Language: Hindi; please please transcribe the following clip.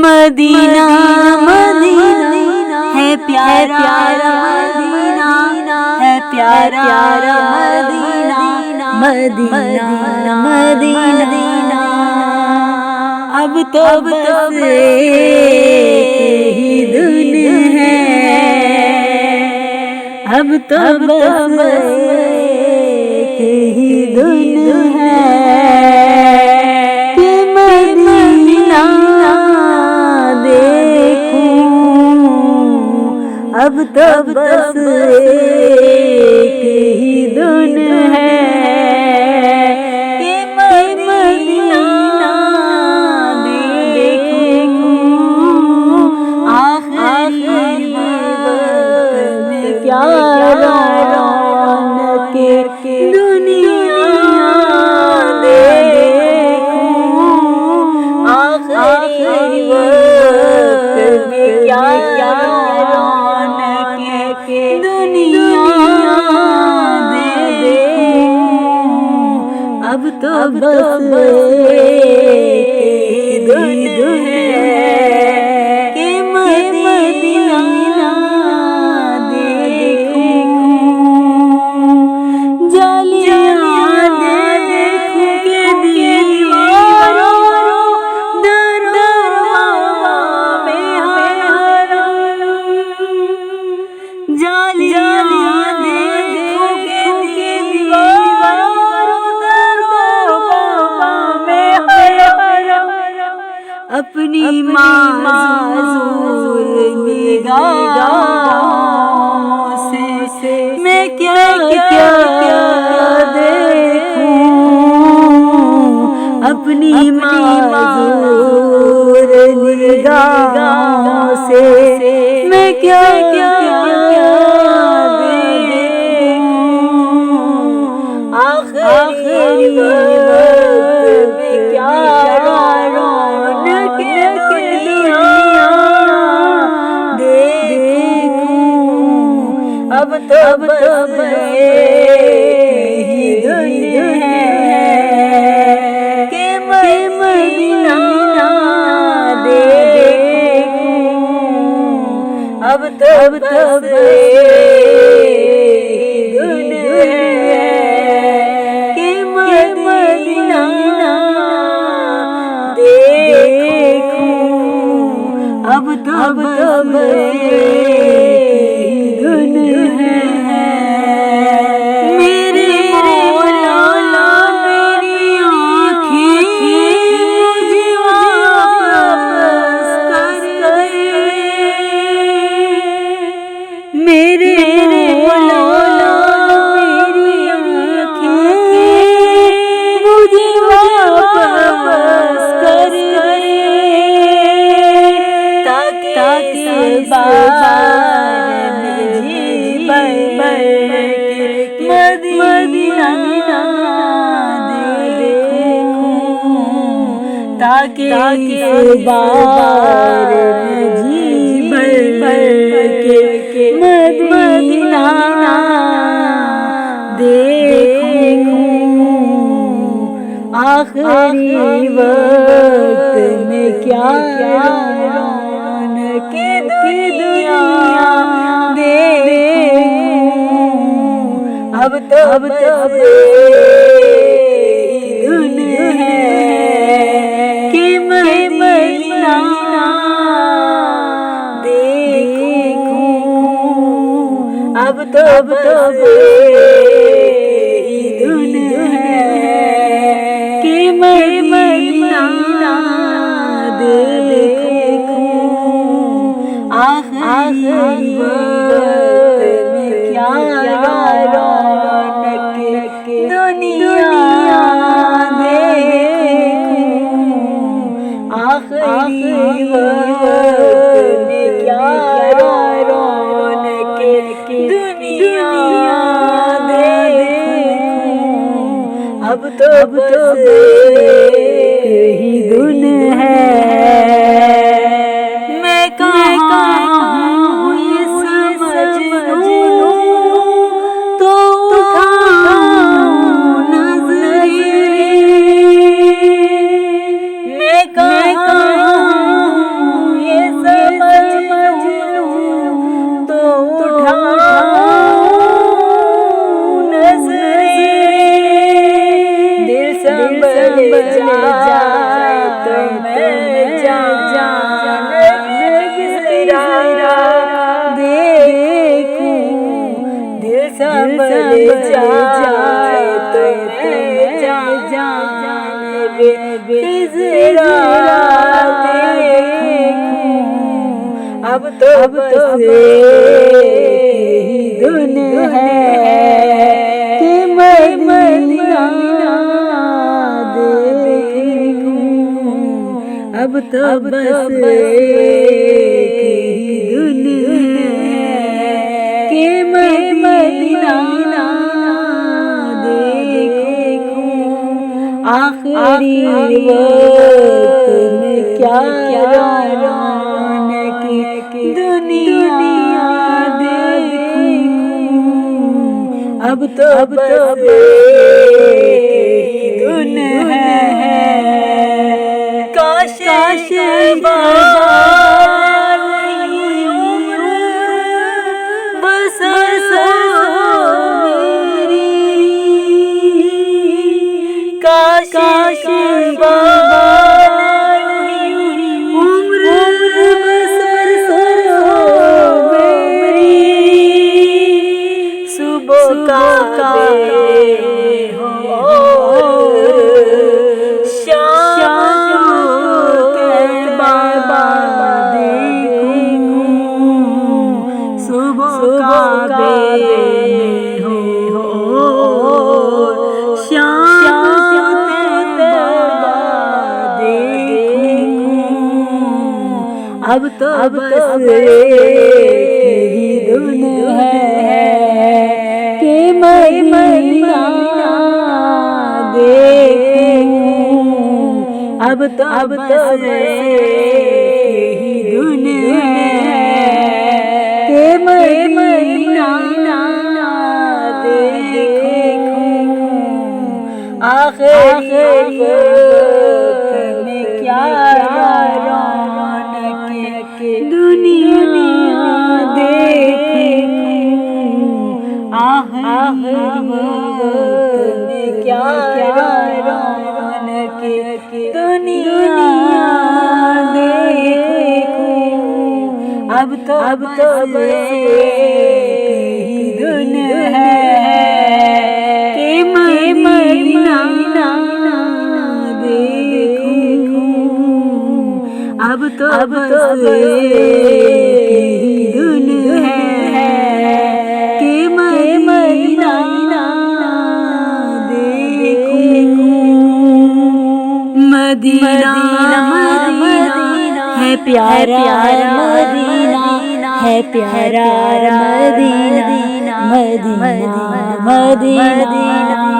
मदीना मदीना है प्यारा मदीना है प्यारा मदीना मदीना मदीना। अब तो बस ही धुन है, अब तो बस ही धुन है कि मदीना देखूं। अब तो बस ही धुन है कि मदीना देखूं। आखिरी वक्त में क्या रौनक के दुनिया देखूं। आखिरी वक्त में क्या रौनक के दुनिया देखूं। अब तो बस धुन है कि मदीना देखूं। जालियां देखूं के दीवारों दरवा में हरम। जालियां देखूं के दीवारों दरवा में हरम। अपनी माज़ूर निगाहों से मैं क्या देखूं। अपनी माज़ूर निगाहों से मैं क्या देखूं। आखिरी वक्त में क्या रौनक के दुनिया देखूं। अब तो बस ही धुन है कि मदीना देखूं। अब तो बस धुन है कि मदीना देखूं। अब तो बस धुन है। मेरे मौला मेरी आँखें मुझे वापस कर दे। मेरे मौला मेरी आँखें मुझे वापस कर दे। ताकि बार में जी भर के मदीना देखूं। ताकि बार में जी भर के मदीना देखूं। आखिरी वक्त में क्या रौनक के दुनिया देखूं। अब तो बस धुन है कि मदीना देखूं। अब तो बस धुन है कि मदीना देखूं। आखिरी वक्त में क्या रौनक के दुनिया देखूं। आखिरी वक्त में क्या रौनक के दुनिया देखूं। अब तो बस ही धुन है। मैं कहाँ हूँ ये समझ लूं तो उठाऊं नज़रें। मैं कहाँ हूँ जाए तो मैं जाने खिजरा देखूं। अब तो बस एक धुन है कि मदीना देखूं। अब तो बस एक धुन है कि मदीना देखूं। आखिरी वक्त में क्या रौनक दुनिया देखूं। अब तो बस एक धुन है काश बार उम्र बसर मेरी। काश बार उम्र बसर मेरी। सुबह का काबे में हो शाम तैबा देखूं। अब तो बस यही धुन है कि मदीना देखूं। अब तो बस यही धुन है कि मदीना देखूं। आखिरी वक्त में क्या रौनक दुनिया देखूं। आखिरी वक्त में क्या रौनक दुनिया देखूं। अब तो बस एक धुन है कि मदीना देखूं। अब तो बस एक धुन है कि मदीना देखूं। मदीना है प्यारा मदीना है प्यारा मदीना मदीना मदीना।